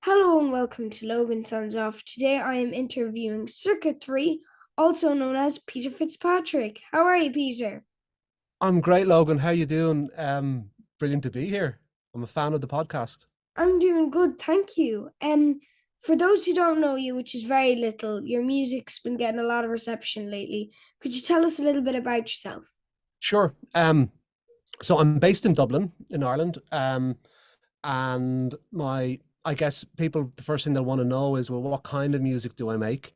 Hello and welcome to Logan Sounds Off. Today I am interviewing Circuit3, also known as Peter Fitzpatrick. How are you, Peter? I'm great, Logan. How you doing? Brilliant to be here. I'm a fan of the podcast. I'm doing good, thank you. For those who don't know you, which is very little, your music's been getting a lot of reception lately. Could you tell us a little bit about yourself? Sure. So I'm based in Dublin, in Ireland. And I guess people, the first thing they'll want to know is, well, what kind of music do I make?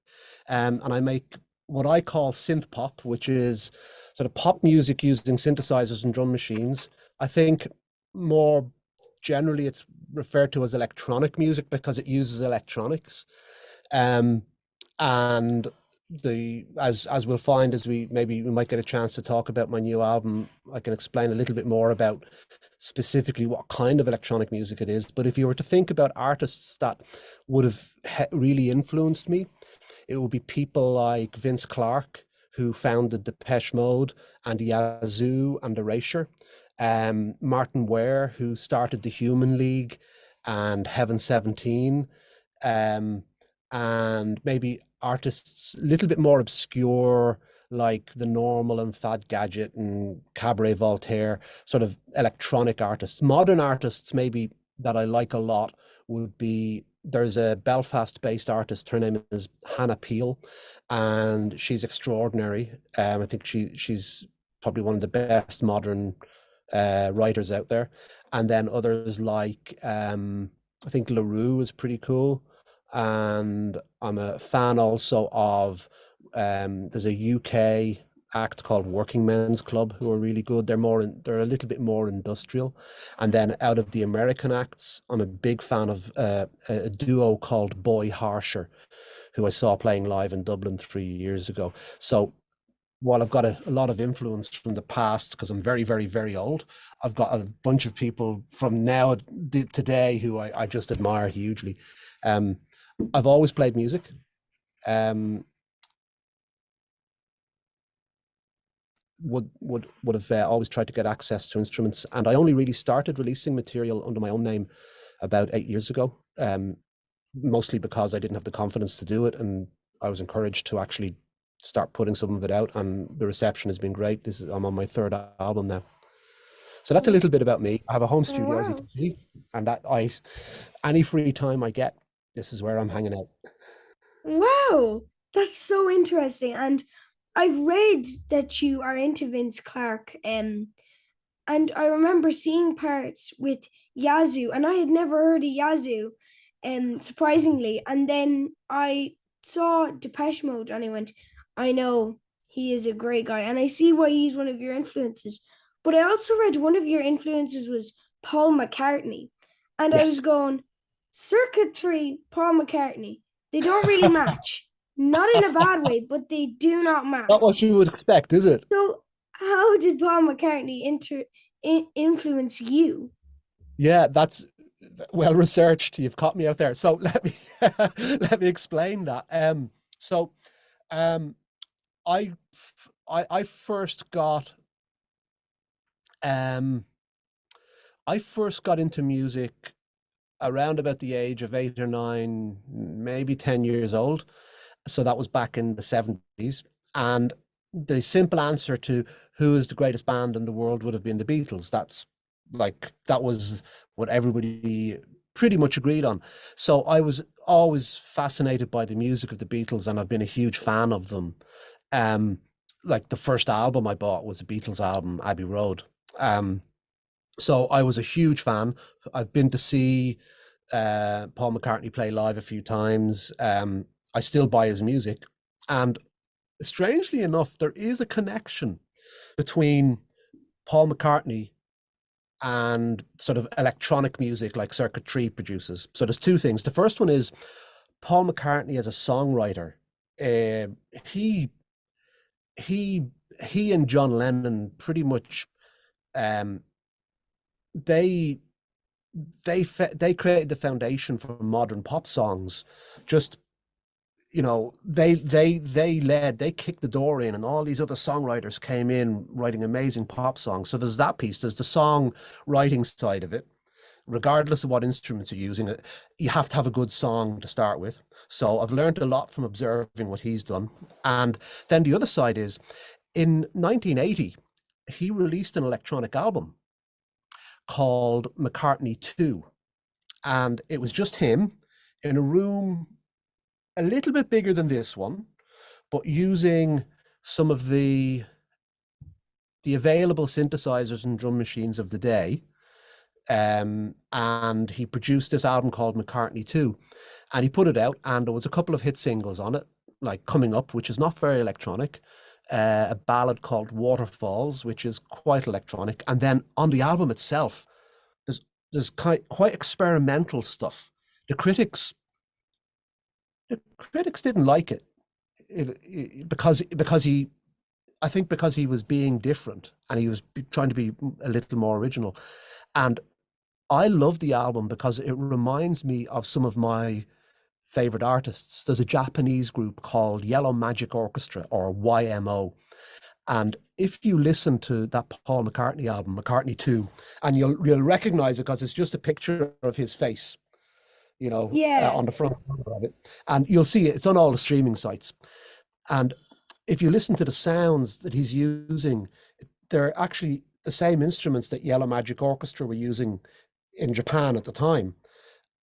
And I make what I call synth pop, which is sort of pop music using synthesizers and drum machines. I think more generally it's referred to as electronic music because it uses electronics. Um, and as we'll find as we might get a chance to talk about my new album, I can explain a little bit more about specifically what kind of electronic music it is. But if you were to think about artists that would have really influenced me, it would be people like Vince Clarke, who founded Depeche Mode and Yazoo and Erasure, Martin Ware, who started the Human League and Heaven 17, um, and maybe artists a little bit more obscure like The Normal and Fad Gadget and Cabaret Voltaire, sort of electronic artists. Modern artists maybe that I like a lot would be, there's a Belfast-based artist. Her name is Hannah Peel, and she's extraordinary. I think she's probably one of the best modern writers out there. And then others like I think LaRue is pretty cool. And I'm a fan also of there's a UK act called Working Men's Club who are really good. They're a little bit more industrial. And then out of the American acts, I'm a big fan of a duo called Boy Harsher, who I saw playing live in Dublin 3 years ago. So while I've got a lot of influence from the past, because I'm very, very, very old, I've got a bunch of people from now today who I just admire hugely. Um, I've always played music. Um, would have always tried to get access to instruments, and I only really started releasing material under my own name about 8 years ago. Mostly because I didn't have the confidence to do it, and I was encouraged to actually start putting some of it out, and the reception has been great. I'm on my third album now. So that's a little bit about me. I have a home studio, as you Wow. can see, and that I any free time I get, this is where I'm hanging out. Wow, that's so interesting. And I've read that you are into Vince Clarke, and I remember seeing parts with Yazoo, and I had never heard of Yazoo, surprisingly. And then I saw Depeche Mode, and I went, I know he is a great guy, and I see why he's one of your influences. But I also read one of your influences was Paul McCartney, and I was Yes. going, Circuit3, Paul McCartney. They don't really match, not in a bad way, but they do not Not what match. you would expect, is it? So, how did Paul McCartney influence you? Yeah, that's well researched. You've caught me out there. So let me let me explain that. So um, I I first got um I first got into music around about the age of 8 or 9, maybe 10 years old. So that was back in the 70s. And the simple answer to who is the greatest band in the world would have been the Beatles. That was what everybody pretty much agreed on. So I was always fascinated by the music of the Beatles, and I've been a huge fan of them. Um, like the first album I bought was a Beatles album, Abbey Road. Um, so I was a huge fan. I've been to see Paul McCartney play live a few times. I still buy his music. And strangely enough, there is a connection between Paul McCartney and sort of electronic music like Circuit3 produces. So there's two things. The first one is Paul McCartney as a songwriter. Uh, he he he and John Lennon pretty much um, they they created the foundation for modern pop songs. Just they kicked the door in, and all these other songwriters came in writing amazing pop songs. So there's that piece. There's the song writing side of it, regardless of what instruments you're using, you have to have a good song to start with. So I've learned a lot from observing what he's done. And then the other side is in 1980, he released an electronic album called McCartney 2. And it was just him in a room a little bit bigger than this one, but using some of the available synthesizers and drum machines of the day. And he produced this album called McCartney 2, and he put it out, and there was a couple of hit singles on it, like Coming Up, which is not very electronic, a ballad called Waterfalls, which is quite electronic, and then on the album itself, there's quite experimental stuff. The critics didn't like because he, I think because he was being different and he was trying to be a little more original. And I love the album because it reminds me of some of my favorite artists. There's a Japanese group called Yellow Magic Orchestra, or YMO. And if you listen to that Paul McCartney album, McCartney 2, and you'll recognize it because it's just a picture of his face, Yeah. on the front of it. And you'll see it's on all the streaming sites. And if you listen to the sounds that he's using, they're actually the same instruments that Yellow Magic Orchestra were using in Japan at the time.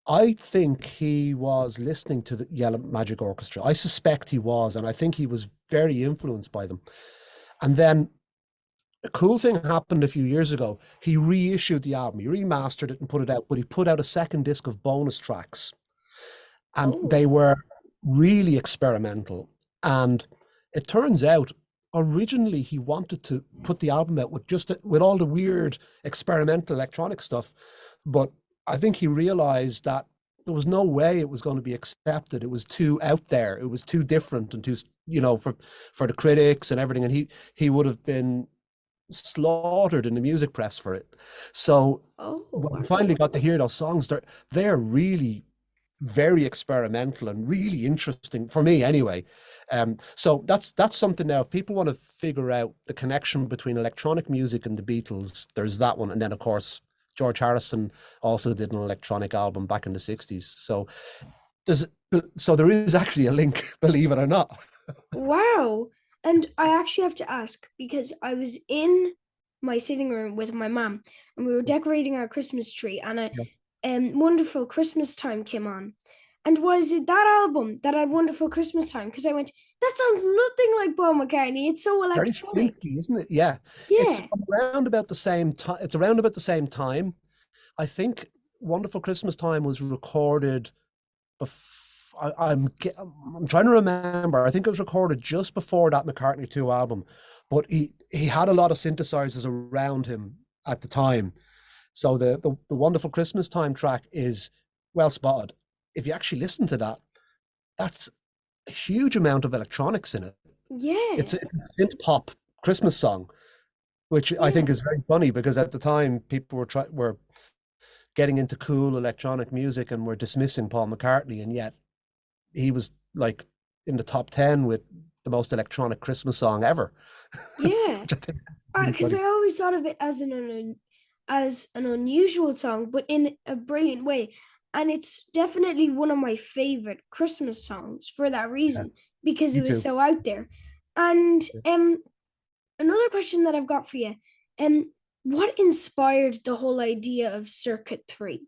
I think he was listening to the Yellow Magic Orchestra. I suspect he was, and I think he was very influenced by them. And then a cool thing happened a few years ago. He reissued the album, he remastered it and put it out, but he put out a second disc of bonus tracks. And they were really experimental. And it turns out originally he wanted to put the album out with all the weird experimental electronic stuff, but I think he realized that there was no way it was going to be accepted. It was too out there. It was too different and too, for the critics and everything. And he would have been slaughtered in the music press for it. So when we finally got to hear those songs, they're really very experimental and really interesting for me anyway. So that's something now. If people want to figure out the connection between electronic music and the Beatles, there's that one. And then of course, George Harrison also did an electronic album back in the 60s. So there is actually a link, believe it or not. Wow. And I actually have to ask, because I was in my sitting room with my mom and we were decorating our Christmas tree, and a Wonderful Christmas Time came on. And was it that album that had Wonderful Christmas Time? Because I went, that sounds nothing like Paul McCartney. It's so Very electronic. synthy, isn't it? Yeah. It's Yeah. around about the same time. It's around about the same time. I think Wonderful Christmas Time was recorded I'm trying to remember. I think it was recorded just before that McCartney 2 album, but he had a lot of synthesizers around him at the time. So the Wonderful Christmas Time track is well spotted. If you actually listen to that, that's a huge amount of electronics in it. Yeah. It's a synth pop Christmas song, which I think is very funny because at the time people were getting into cool electronic music and were dismissing Paul McCartney, and yet he was like in the top 10 with the most electronic Christmas song ever. Yeah. Really Because I always thought of it as an unusual song, but in a brilliant way. And it's definitely one of my favorite Christmas songs for that reason, because it was so out there. And another question that I've got for you, what inspired the whole idea of Circuit 3?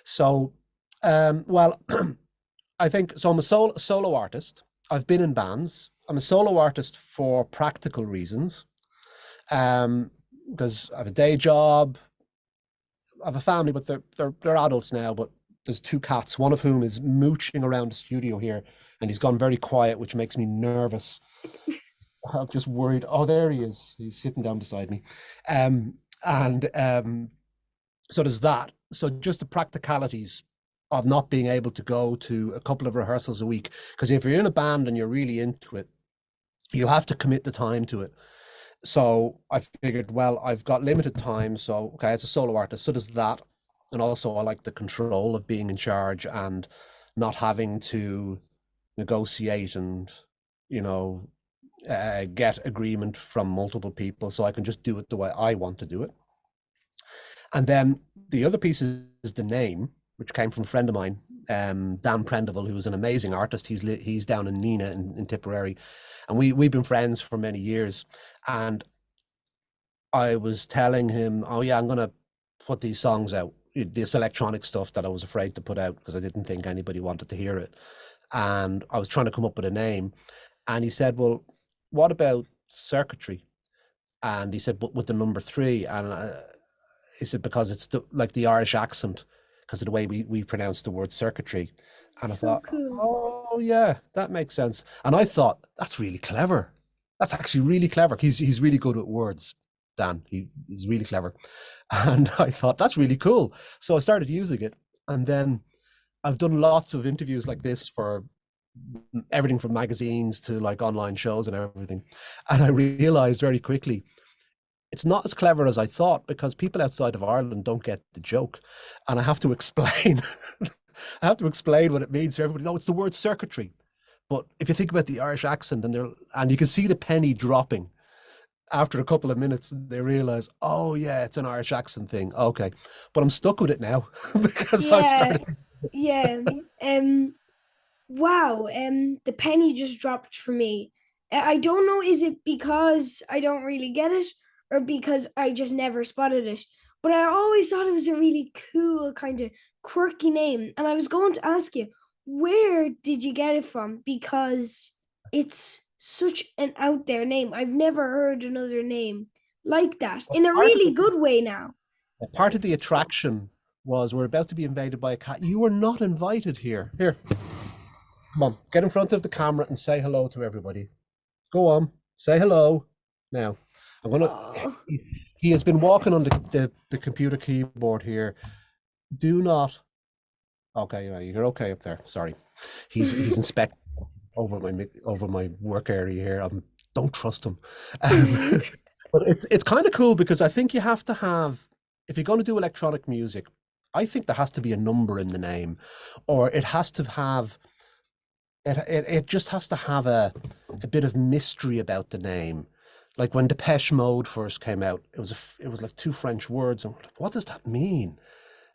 So, well, I think so. I'm a solo artist. I've been in bands. I'm a solo artist for practical reasons, because I have a day job. I have a family, but they're adults now. But there's two cats, one of whom is mooching around the studio here, and he's gone very quiet, which makes me nervous. I'm just worried. Oh, there he is. He's sitting down beside me. So there's that. So just the practicalities of not being able to go to a couple of rehearsals a week. Because if you're in a band and you're really into it, you have to commit the time to it. So I figured, well, I've got limited time. So, okay, as a solo artist, so does that. And also I like the control of being in charge and not having to negotiate and, get agreement from multiple people. So I can just do it the way I want to do it. And then the other piece is the name, which came from a friend of mine, Dan Prendeville, who is an amazing artist. He's down in Nina in Tipperary, and we've been friends for many years. And I was telling him, "Oh yeah, I'm gonna put these songs out, this electronic stuff that I was afraid to put out because I didn't think anybody wanted to hear it." And I was trying to come up with a name, and he said, "Well, what about circuitry?" And he said, "But with the number three." And he said, "Because it's like the Irish accent, because of the way we pronounce the word circuitry." And I So thought, cool. "Oh yeah, that makes sense." And I thought, that's really clever. That's actually really clever. He's really good at words, Dan. He's really clever. And I thought, that's really cool. So I started using it. And then I've done lots of interviews like this for everything from magazines to like online shows and everything. And I realized very quickly it's not as clever as I thought, because people outside of Ireland don't get the joke. And I have to explain I have to explain what it means to everybody. No, it's the word circuitry. But if you think about the Irish accent, and you can see the penny dropping after a couple of minutes, they realize, oh yeah, it's an Irish accent thing. Okay. But I'm stuck with it now because I've Yeah, started. yeah. Um, wow, the penny just dropped for me. I don't know, is it because I don't really get it or because I just never spotted it? But I always thought it was a really cool, kind of quirky name. And I was going to ask you, where did you get it from? Because it's such an out there name. I've never heard another name like that in a Part of really the good way now. part of the attraction was we're about to be invaded by a cat. You were not invited here. Here, come on, get in front of the camera and say hello to everybody. Go on, say hello. Now, I'm gonna. Oh, He has been walking on the computer keyboard here. Do not. Okay, you're okay up there. Sorry, he's inspecting over my work area here. Don't trust him. Um, but it's kind of cool because I think you have to have, if you're going to do electronic music, I think there has to be a number in the name, or it has to have it just has to have a bit of mystery about the name. Like when Depeche Mode first came out, it was like two French words, and we're like, what does that mean?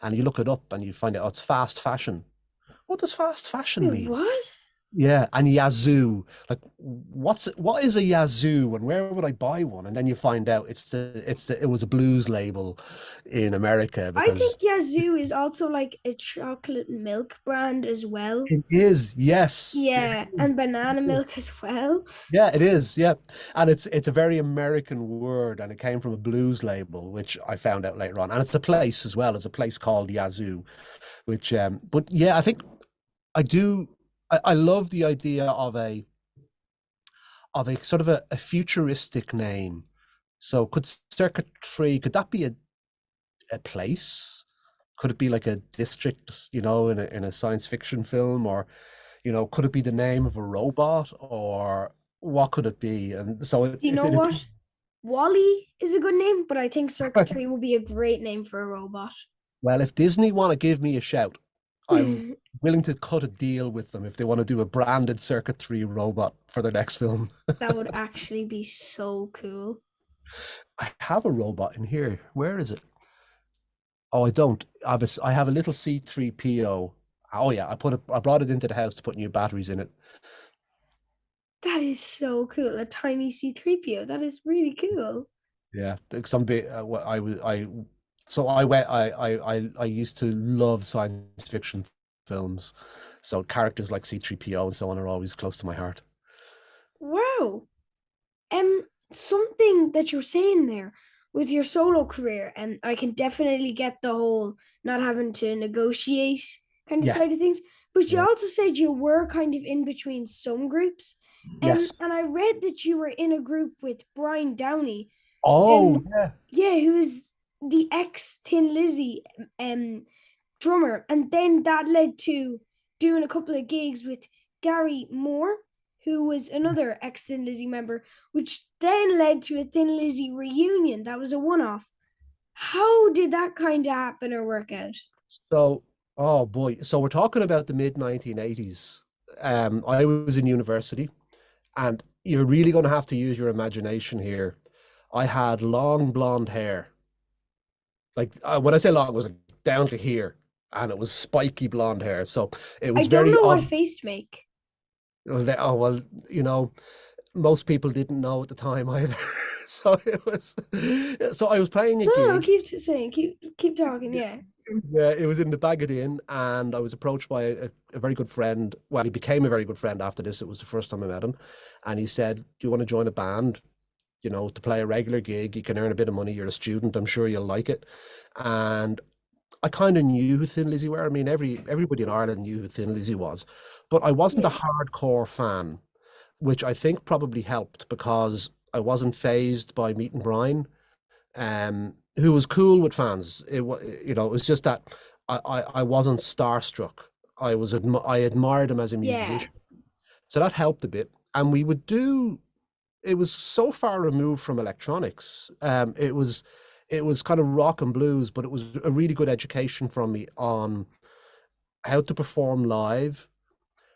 And you look it up and you find out, oh, it's fast fashion. What does fast fashion wait, mean? what? Yeah, and Yazoo. Like, what is a Yazoo, and where would I buy one? And then you find out it was a blues label in America I because think Yazoo is also like a chocolate milk brand as well. it is. Yes, it Yeah, and is. banana milk as well. Yeah, it is. Yeah, and it's a very American word, and it came from a blues label, which I found out later on, and it's a place as well. It's a place called Yazoo, which but yeah, I think I do. I love the idea of a sort of a futuristic name. So could Circuit 3, could that be a place? Could it be like a district, in a science fiction film, or could it be the name of a robot, or what could it be? And so Do you know what? Wally is a good name, but I think Circuit 3 will be a great name for a robot. well, if Disney want to give me a shout, I'm willing to cut a deal with them if they want to do a branded Circuit 3 robot for their next film. That would actually be so cool. I have a robot in here. Where is it? Oh, I don't. I have a little C3PO. Oh yeah, I brought it into the house to put new batteries in it. That is so cool. A tiny C3PO. That is really cool. Yeah, some bit. I was I so I went. I used to love science fiction films, so characters like C3PO and so on are always close to my heart. Wow. Something that you're saying there with your solo career, and I can definitely get the whole not having to negotiate kind of Yeah, side of things. But you yeah, also said you were kind of in between some groups. yes. And I read that you were in a group with Brian Downey, Oh, um, yeah. yeah, who is the ex Thin Lizzy drummer, and then that led to doing a couple of gigs with Gary Moore, who was another ex Thin Lizzy member, which then led to a Thin Lizzy reunion. That was a one off. How did that kind of happen or work out? So, oh boy. So we're talking about the mid 1980s. I was in university, and you're really going to have to use your imagination here. I had long blonde hair, Like when I say long, it was like down to here, and it was spiky blonde hair. So it I was don't very know what odd. face to make. Oh well, most people didn't know at the time either. So it was. So I was playing a No, no, gig. keep saying, keep talking. Yeah, It was in the Baggot Inn, and I was approached by a very good friend. Well, he became a very good friend after this. It was the first time I met him, and he said, "Do you want to join a band? To play a regular gig, you can earn a bit of money. You're a student. I'm sure you'll like it." And I kind of knew who Thin Lizzy were. I mean, everybody in Ireland knew who Thin Lizzy was, but I wasn't a yeah, hardcore fan, which I think probably helped because I wasn't phased by meeting Brian, who was cool with fans. It was just that I wasn't starstruck. I admired him as a yeah, musician, so that helped a bit. And we would do. It was so far removed from electronics. It was kind of rock and blues, but it was a really good education from me on how to perform live,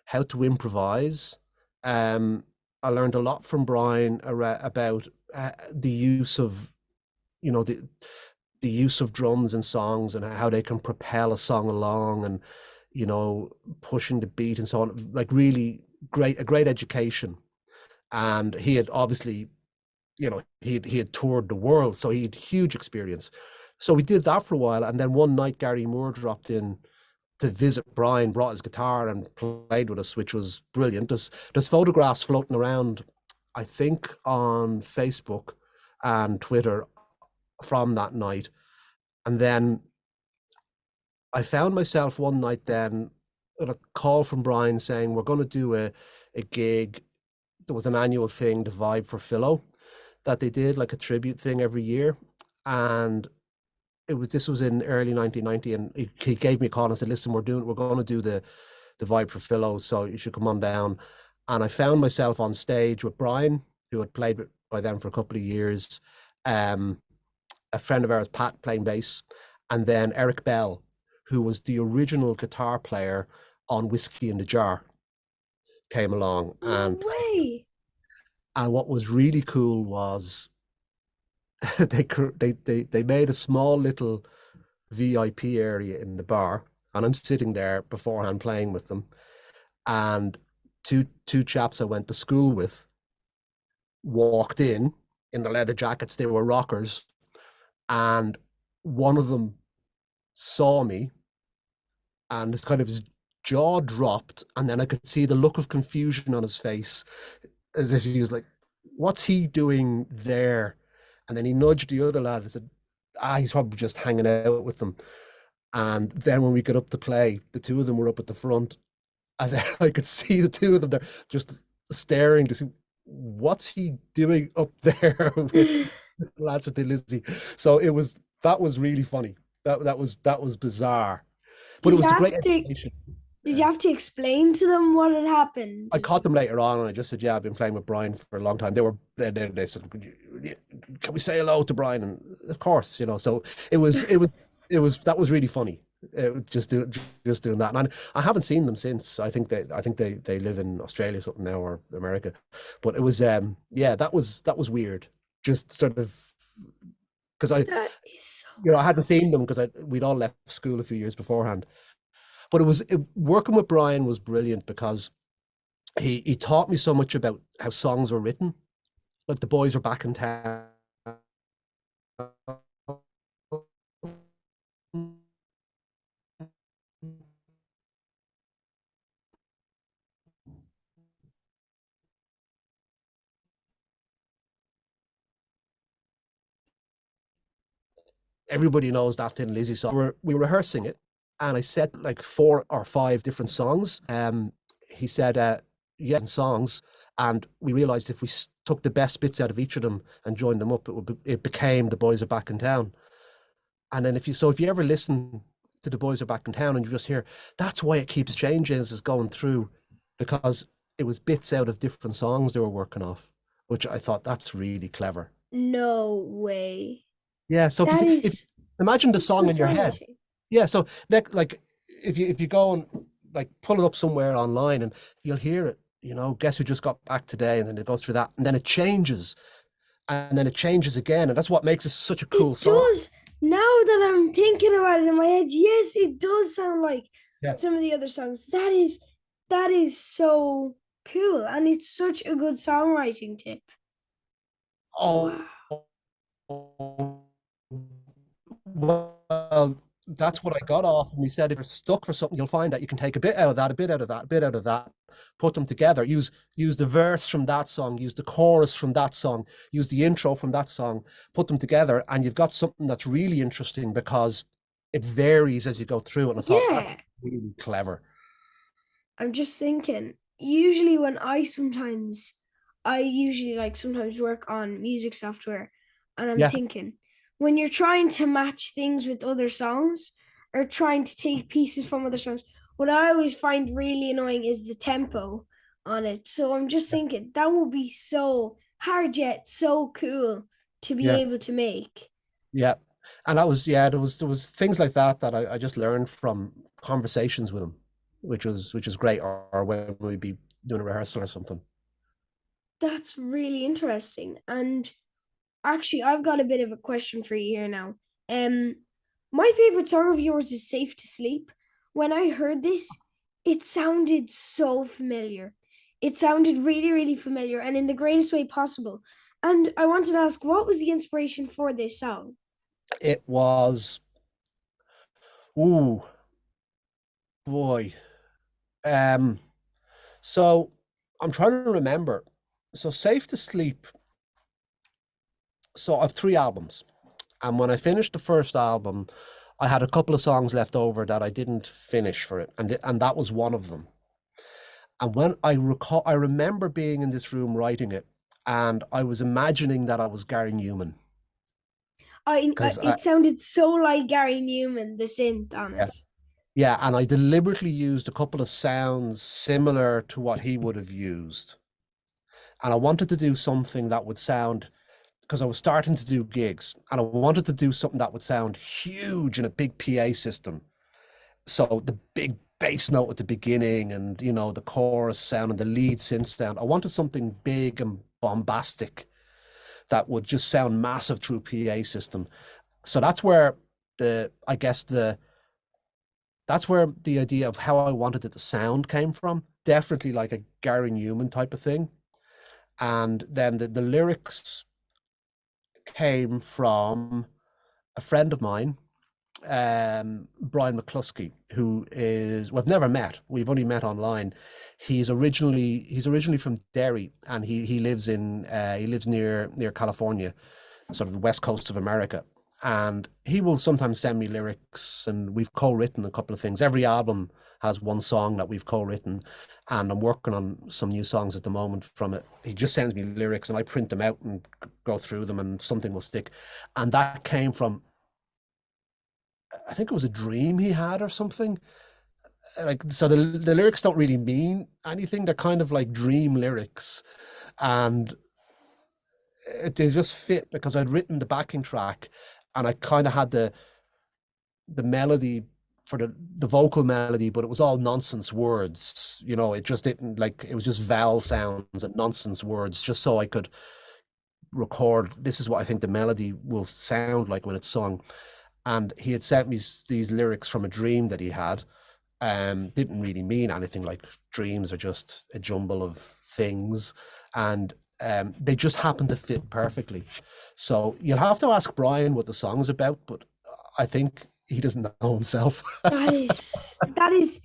how to improvise. Um, I learned a lot from Brian about the use of, you know, the use of drums and songs and how they can propel a song along and, pushing the beat and so on. Like really a great education. And he had obviously, he had toured the world, so he had huge experience. So we did that for a while, and then one night Gary Moore dropped in to visit Brian, brought his guitar and played with us, which was brilliant. There's photographs floating around, I think, on Facebook and Twitter from that night. And then I found myself one night then with a call from Brian saying, we're going to do a gig. There was an annual thing, the Vibe for Philo, that they did, like a tribute thing every year. And this was in early 1990, and he gave me a call and said, listen, we're going to do the Vibe for Philo, so you should come on down. And I found myself on stage with Brian, who had played by them for a couple of years, a friend of ours, Pat, playing bass, and then Eric Bell, who was the original guitar player on Whiskey in the Jar, came along no and played. way. And what was really cool was they made a small little VIP area in the bar, and I'm sitting there beforehand playing with them, and two chaps I went to school with walked in the leather jackets. They were rockers, and one of them saw me, and his jaw dropped, and then I could see the look of confusion on his face, as if he was like, "What's he doing there?" And then he nudged the other lad and said, he's probably just hanging out with them. And then when we got up to play, the two of them were up at the front, and then I could see the two of them there just staring to see what's he doing up there with lads with the Lizzie. So that was really funny. That was bizarre, but Did it you was a have great to education. did you Yeah. have to explain to them what had happened? I caught them later on, and I just said, "Yeah, I've been playing with Brian for a long time." They said, "Can we say hello to Brian?" And of course, So that was really funny. It was just doing that, and I haven't seen them since. I think they live in Australia or something now, or America. But it was yeah, that was weird. Just sort of because That is so I hadn't seen them because we'd all left school a few years beforehand. But working with Brian was brilliant because he taught me so much about how songs were written. Like the boys are back in town. Everybody knows that Thin Lizzy song. We were rehearsing it, and I said like 4 or 5 different songs. He said, yeah, songs, and we realized if we took the best bits out of each of them and joined them up, it became the boys are back in town. And then if you ever listen to the boys are back in town and you just hear, that's why it keeps changing as it's going through, because it was bits out of different songs they were working off, which I thought that's really clever. no way. Yeah. So That if is imagine the such song good in your head. songwriting. Yeah. So like if you go and like pull it up somewhere online and you'll hear it, guess who just got back today, and then it goes through that, and then it changes, and then it changes again, and that's what makes it such a cool It song. does. Now that I'm thinking about it in my head, yes, it does sound like Yeah. some of the other songs. That is so cool, and it's such a good songwriting tip. Wow. Oh, well, that's what I got off. And he said, if you're stuck for something, you'll find that you can take a bit out of that, a bit out of that, a bit out of that, put them together. Use the verse from that song, use the chorus from that song, use the intro from that song, put them together, and you've got something that's really interesting because it varies as you go through it. And I thought that's Yeah, really clever. I'm just thinking, usually when I usually like sometimes work on music software, and I'm Yeah, thinking, when you're trying to match things with other songs or trying to take pieces from other songs, what I always find really annoying is the tempo on it. So I'm just thinking that would be so hard yet so cool to be yeah, able to make. yeah. And that was, yeah, there was things like that that I just learned from conversations with him, which was great, or when we'd be doing a rehearsal or something. That's really interesting. And actually, I've got a bit of a question for you here now. Um, my favorite song of yours is "Safe to Sleep." When I heard this, it sounded so familiar. It sounded really, really familiar, and in the greatest way possible. And I wanted to ask, what was the inspiration for this song? It was, ooh, boy. Um, so I'm trying to remember. So Safe to Sleep. So I've three albums. And when I finished the first album, I had a couple of songs left over that I didn't finish for it. And that was one of them. And when I remember being in this room writing it, and I was imagining that I was Gary Newman. Because It sounded so like Gary Newman, the synth on yeah. it. Yeah, and I deliberately used a couple of sounds similar to what he would have used. And I wanted to do something that would sound, because I was starting to do gigs, and I wanted to do something that would sound huge in a big PA system. So the big bass note at the beginning, and the chorus sound and the lead synth sound. I wanted something big and bombastic that would just sound massive through PA system. So that's where the I guess the that's where the idea of how I wanted it to sound came from. Definitely like a Gary Newman type of thing. And then the lyrics came from a friend of mine, Brian McCluskey, who is we've never met. We've only met online. He's originally from Derry, and he lives near California, sort of the west coast of America. And he will sometimes send me lyrics, and we've co-written a couple of things. Every album has one song that we've co-written, and I'm working on some new songs at the moment from it. He just sends me lyrics, and I print them out and go through them, and something will stick. And that came from, I think it was a dream he had or something. Like, so the lyrics don't really mean anything. They're kind of like dream lyrics, and they just fit because I'd written the backing track, and I kind of had the melody for the vocal melody, but it was all nonsense words. It just didn't, like, it was just vowel sounds and nonsense words, just so I could record, this is what I think the melody will sound like when it's sung. And he had sent me these lyrics from a dream that he had. Didn't really mean anything, like dreams are just a jumble of things. And they just happen to fit perfectly. So you'll have to ask Brian what the song's about, but I think he doesn't know himself. That is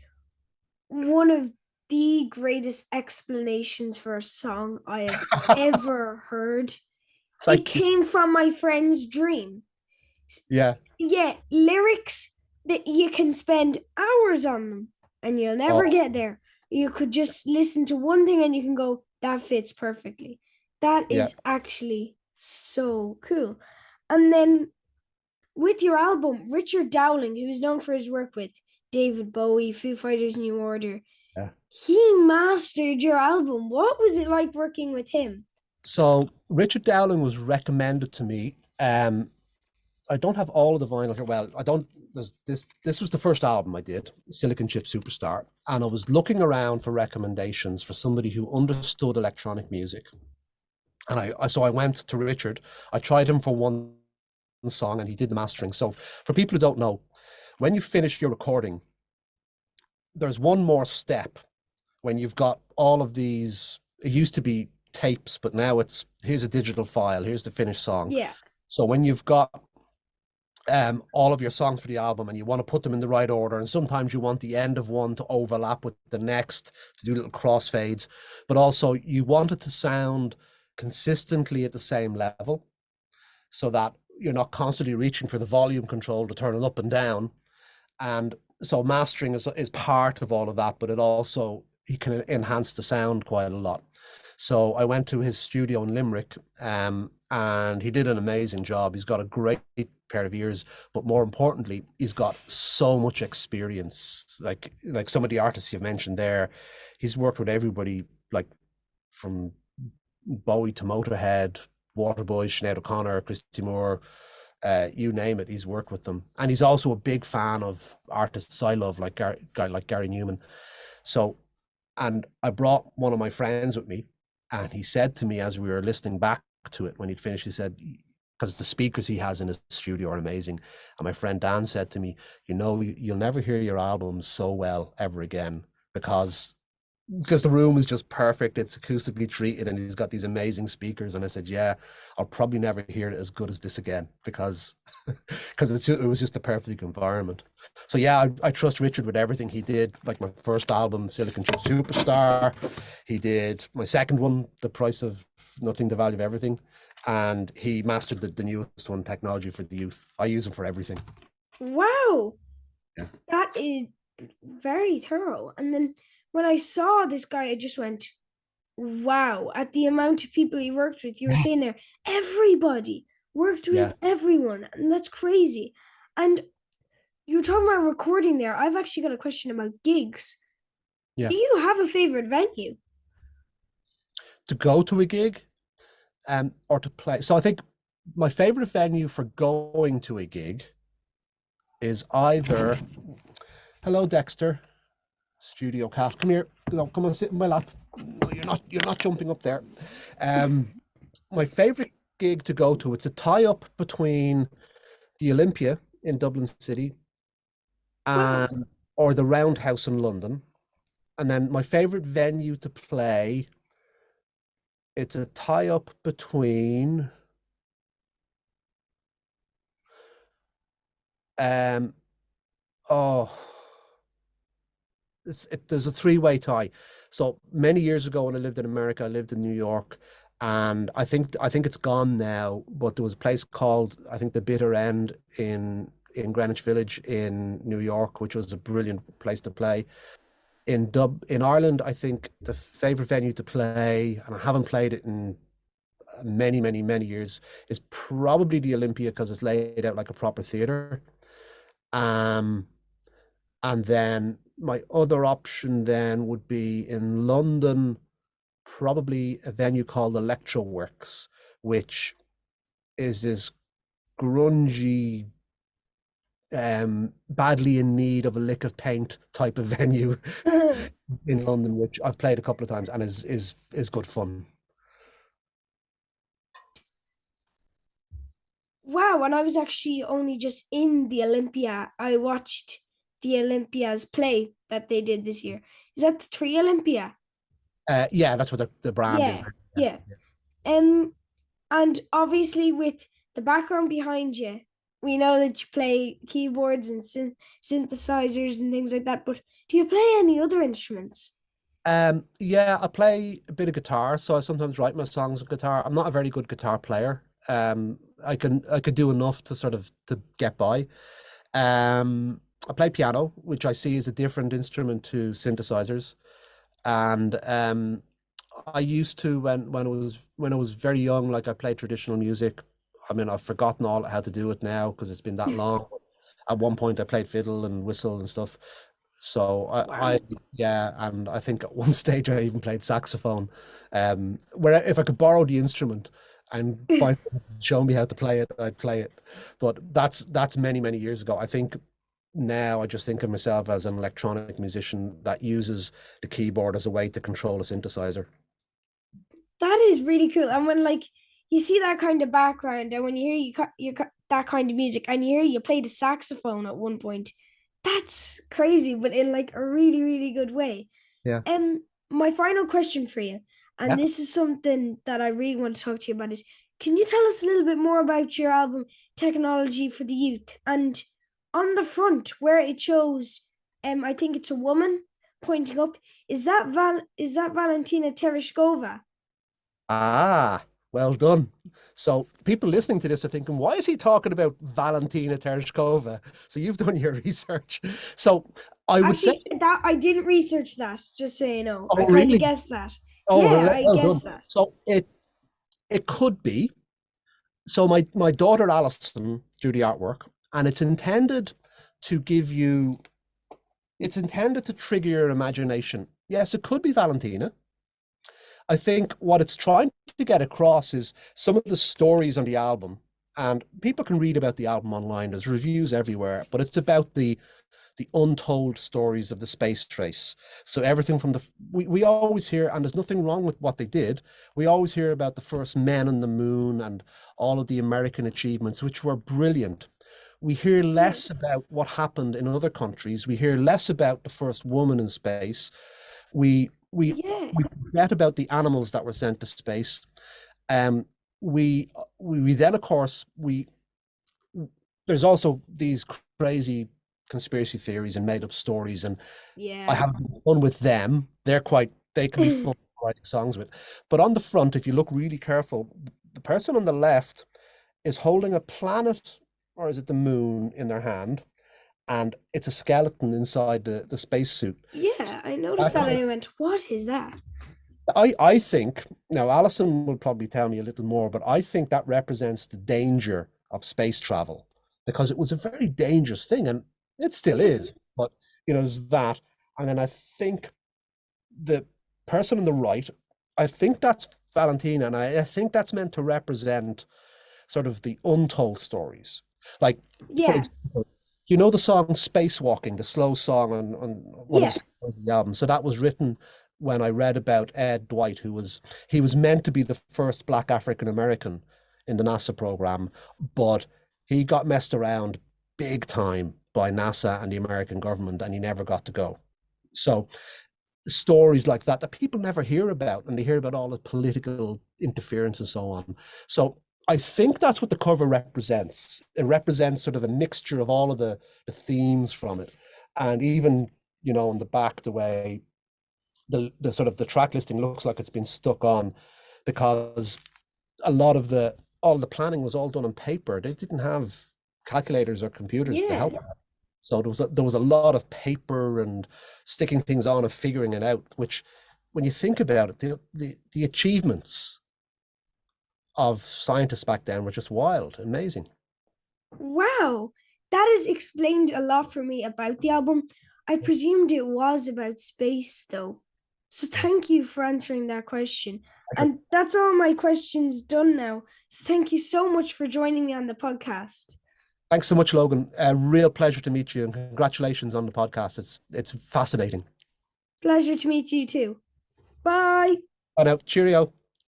one of the greatest explanations for a song I have ever heard. It Thank you. came from my friend's dream. Yeah. Yeah, lyrics that you can spend hours on them and you'll never Oh, get there. You could just listen to one thing and you can go, that fits perfectly. That yeah. is actually so cool. And then with your album, Richard Dowling, who's known for his work with David Bowie, Foo Fighters, New Order, Yeah. he mastered your album. What was it like working with him? So Richard Dowling was recommended to me. I don't have all of the vinyl here. Well, I don't. This was the first album I did, Silicon Chip Superstar, and I was looking around for recommendations for somebody who understood electronic music. And so I went to Richard. I tried him for one song and he did the mastering. So for people who don't know, when you finish your recording, there's one more step when you've got all of these. It used to be tapes, but now it's here's a digital file, here's the finished song. Yeah. So when you've got all of your songs for the album and you want to put them in the right order, and sometimes you want the end of one to overlap with the next to do little crossfades, but also you want it to sound consistently at the same level so that you're not constantly reaching for the volume control to turn it up and down. And so mastering is part of all of that, but it also he can enhance the sound quite a lot. So I went to his studio in Limerick, and he did an amazing job. He's got a great pair of ears, but more importantly, he's got so much experience. Like some of the artists you've mentioned there, he's worked with everybody, like from Bowie to Motorhead, Waterboy, Sinead O'Connor, Christy Moore, you name it, he's worked with them. And he's also a big fan of artists I love, like guy like Gary Newman. So, and I brought one of my friends with me, and he said to me as we were listening back to it when he'd finished, he said, because the speakers he has in his studio are amazing. And my friend Dan said to me, you know, you'll never hear your album so well ever again because the room is just perfect. It's acoustically treated and he's got these amazing speakers. And I said, yeah, I'll probably never hear it as good as this again because it was just a perfect environment. So yeah, I trust Richard with everything he did. Like my first album, Silicon Chip Superstar. He did my second one, The Price of Nothing, The Value of Everything. And he mastered the newest one, Technology for the Youth. I use him for everything. Wow. Yeah. That is very thorough. And then when I saw this guy, I just went, wow, at the amount of people he worked with. You were saying there, everybody worked with Yeah. everyone. And that's crazy. And you were talking about recording there. I've actually got a question about gigs. Yeah. Do you have a favorite venue? To go to a gig, or to play. So I think my favorite venue for going to a gig is either, hello Dexter, studio cat, come here, no, come and sit in my lap. No, you're not jumping up there. My favorite gig to go to, it's a tie-up between the Olympia in Dublin City Wow. and or the Roundhouse in London. And then my favorite venue to play, it's a tie-up between oh there's a three-way tie. So many years ago when I lived in America, I lived in New York, and I think it's gone now, but there was a place called, I think, the Bitter End in Greenwich Village in New York, which was a brilliant place to play. In Ireland, I think the favorite venue to play, and I haven't played it in many, many, many years, is probably the Olympia because it's laid out like a proper theater. Um, and then my other option then would be in London, probably a venue called Electroworks, which is this grungy, badly in need of a lick of paint type of venue in London, which I've played a couple of times and is good fun. Wow, and I was actually only just in the Olympia. I watched the Olympia's play that they did this year. Is that the Tree Olympia? Yeah, that's what the brand is. Yeah, yeah. Um, and obviously with the background behind you, we know that you play keyboards and synthesizers and things like that. But do you play any other instruments? Yeah, I play a bit of guitar, so I sometimes write my songs on guitar. I'm not a very good guitar player. I could do enough to sort of to get by. I play piano, which I see as a different instrument to synthesizers. And I used to when I was very young, like I played traditional music. I mean, I've forgotten all how to do it now because it's been that long. At one point, I played fiddle and whistle and stuff. So I Wow. yeah, and I think at one stage I even played saxophone. Where if I could borrow the instrument and find someone to show me how to play it, I'd play it. But that's many, many years ago. I think now I just think of myself as an electronic musician that uses the keyboard as a way to control a synthesizer. That is really cool. And when like you see that kind of background, and when you hear that kind of music. And you played the saxophone at one point. That's crazy, but in like a really, really good way. Yeah. My final question for you, and Yeah. this is something that I really want to talk to you about, is can you tell us a little bit more about your album Technology for the Youth? And on the front where it shows, I think it's a woman pointing up. Is that Valentina Tereshkova? Ah, well done. So people listening to this are thinking, why is he talking about Valentina Tereshkova? So you've done your research. So I would say, Actually, that I didn't research that, just so you know. I oh, kind of really? guessed that. Oh, Yeah, well, I well done. guessed that. So it could be. So my daughter Alison drew the artwork, and to give you, it's intended to trigger your imagination. Yes, it could be Valentina. I think what it's trying to get across is some of the stories on the album, and people can read about the album online. There's reviews everywhere, but it's about the untold stories of the space race. So everything from we always hear, and there's nothing wrong with what they did. We always hear about the first men on the moon and all of the American achievements, which were brilliant. We hear less about what happened in other countries. We hear less about the first woman in space. We we Yeah. we forget about the animals that were sent to space. Um, we then, of course, we there's also these crazy conspiracy theories and made up stories, and I Yeah. have fun with them. They can be fun writing songs with. But on the front, if you look really careful, the person on the left is holding a planet, or is it the moon, in their hand, and it's a skeleton inside the spacesuit. Yeah, I noticed that and I went, what is that? I think now Alison will probably tell me a little more, but I think that represents the danger of space travel because it was a very dangerous thing, and it still is. But there's that, and then I think the person on the right, I think that's Valentina, and I think that's meant to represent sort of the untold stories. Like, for Yeah. example, the song Spacewalking, the slow song on one of Yeah. the songs of the album. So that was written when I read about Ed Dwight, he was meant to be the first Black African American in the NASA program, but he got messed around big time by NASA and the American government, and he never got to go. So stories like that people never hear about, and they hear about all the political interference and so on. So I think that's what the cover represents. It represents sort of a mixture of all of the themes from it. And even, on the back, the way the sort of the track listing looks like it's been stuck on, because all the planning was all done on paper. They didn't have calculators or computers to Yeah. help. So there was a lot of paper and sticking things on and figuring it out, which, when you think about it, the achievements of scientists back then were just wild, amazing. Wow. That has explained a lot for me about the album. I presumed it was about space though. So thank you for answering that question. And that's all my questions done now. So thank you so much for joining me on the podcast. Thanks so much, Logan. A real pleasure to meet you, and congratulations on the podcast. It's fascinating. Pleasure to meet you too. Bye. Bye now. Cheerio.